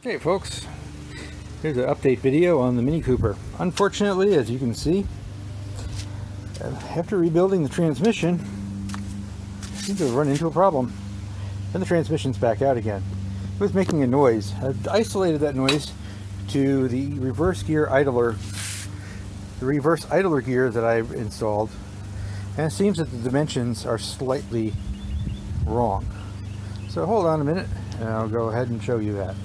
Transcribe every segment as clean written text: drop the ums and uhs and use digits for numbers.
Hey folks, here's an update video on the Mini Cooper. Unfortunately, as you can see, after rebuilding the transmission, I seem to have run into a problem. And the transmission's back out again. It was making a noise. I've isolated that noise to the reverse idler gear that I've installed, and it seems that the dimensions are slightly wrong. So hold on a minute and I'll go ahead and show you that.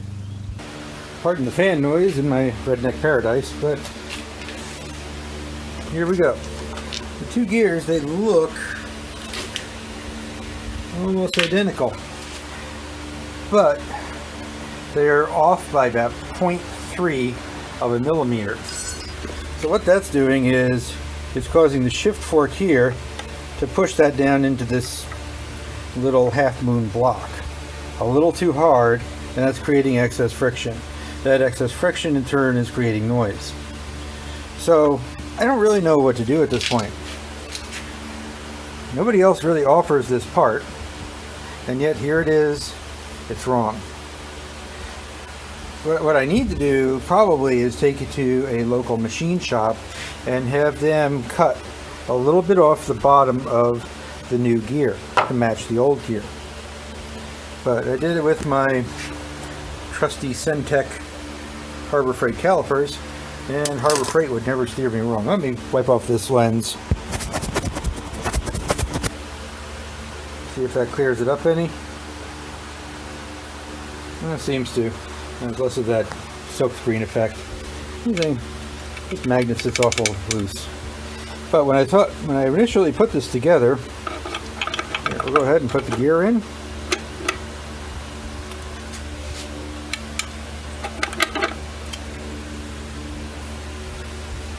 Pardon the fan noise in my redneck paradise, but here we go. The two gears, they look almost identical, but they are off by about 0.3 of a millimeter. So what that's doing is it's causing the shift fork here to push that down into this little half moon block a little too hard, and that's creating excess friction. That excess friction in turn is creating noise. So I don't really know what to do at this point. Nobody else really offers this part, and yet here it is, it's wrong. What I need to do probably is take it to a local machine shop and have them cut a little bit off the bottom of the new gear to match the old gear. But I did it with my trusty Centec Harbor Freight calipers, and Harbor Freight would never steer me wrong. Let me wipe off this lens, see if that clears it up any. It seems to. There's less of that silk screen effect. This magnet sits awful loose. But when I initially put this together, here, we'll go ahead and put the gear in.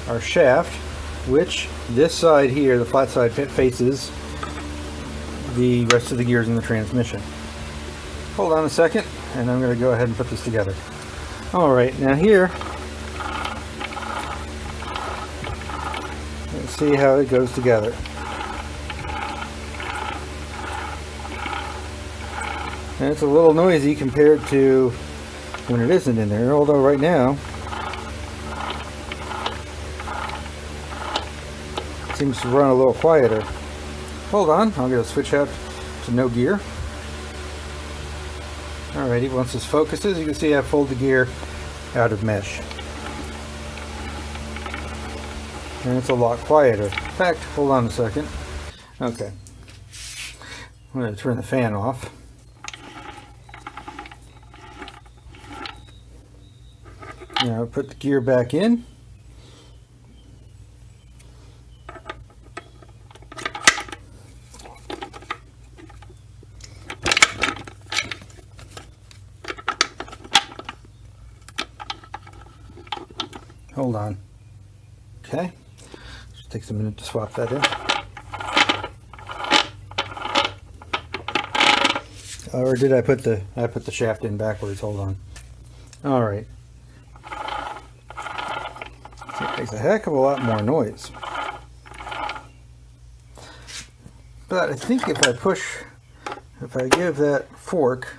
Our shaft, which this side here, the flat side, faces the rest of the gears in the transmission. Hold on a second, and I'm going to go ahead and put this together. Alright, now here, let's see how it goes together. And it's a little noisy compared to when it isn't in there, although right now it seems to run a little quieter. Hold on, I'm going to switch out to no gear. Alrighty, once this focuses, you can see I pulled the gear out of mesh. And it's a lot quieter. In fact, hold on a second. Okay. I'm going to turn the fan off. Now put the gear back in. Hold on. Okay. Just takes a minute to swap that in. Or did I put the shaft in backwards? Hold on. All right. It makes a heck of a lot more noise. But I think if I give that fork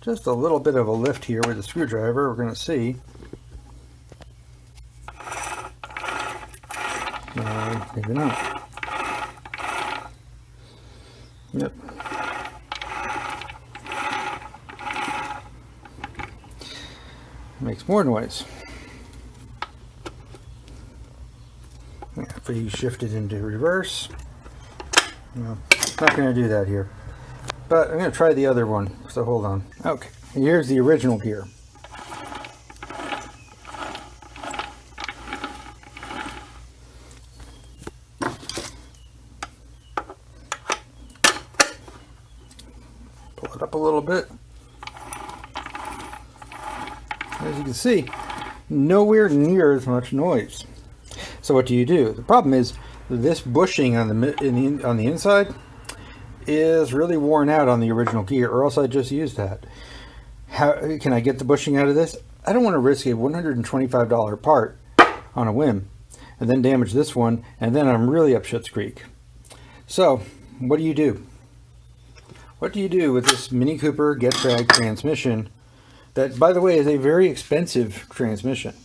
just a little bit of a lift here with the screwdriver, we're going to see. Maybe not. Yep. Makes more noise. If we shift it into reverse, no, not going to do that here. But I'm going to try the other one. So hold on. Okay, here's the original gear. Pull it up a little bit. As you can see, nowhere near as much noise. So what do you do? The problem is this bushing on the inside is really worn out on the original gear, or else I just used that. How can I get the bushing out of this? I don't want to risk a $125 part on a whim and then damage this one, and then I'm really up Schitt's Creek. So what do you do? What do you do with this Mini Cooper Getrag transmission That, by the way, is a very expensive transmission.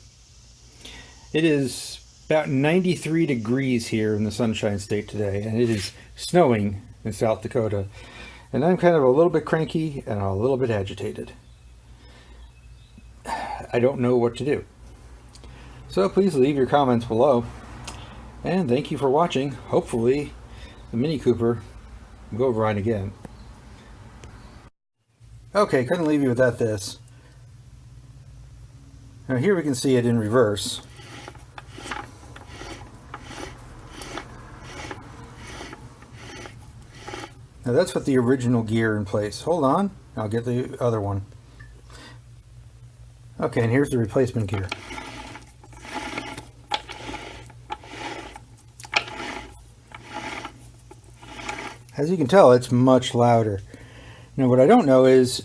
It is about 93 degrees here in the Sunshine State today, and it is snowing in South Dakota. And I'm kind of a little bit cranky and a little bit agitated. I don't know what to do. So please leave your comments below. And thank you for watching. Hopefully the Mini Cooper will go right again. Okay, couldn't leave you without this. Now here we can see it in reverse. Now that's with the original gear in place. Hold on, I'll get the other one. Okay, and here's the replacement gear. As you can tell, it's much louder. Now what I don't know is,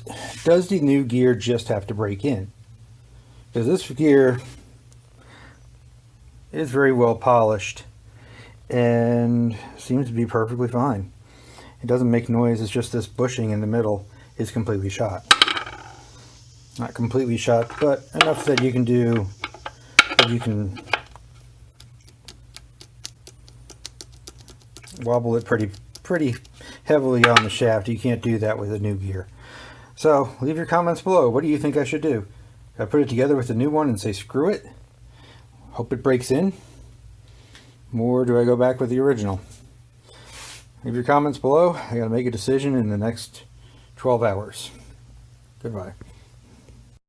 does the new gear just have to break in? Because this gear is very well polished and seems to be perfectly fine. It doesn't make noise, it's just this bushing in the middle is completely shot. Not completely shot, but enough that you can do, that you can wobble it pretty heavily on the shaft. You can't do that with the new gear. So leave your comments below. What do you think I should do? I put it together with the new one and say screw it, hope it breaks in, or do I go back with the original? Leave your comments below. I gotta make a decision in the next 12 hours. Goodbye.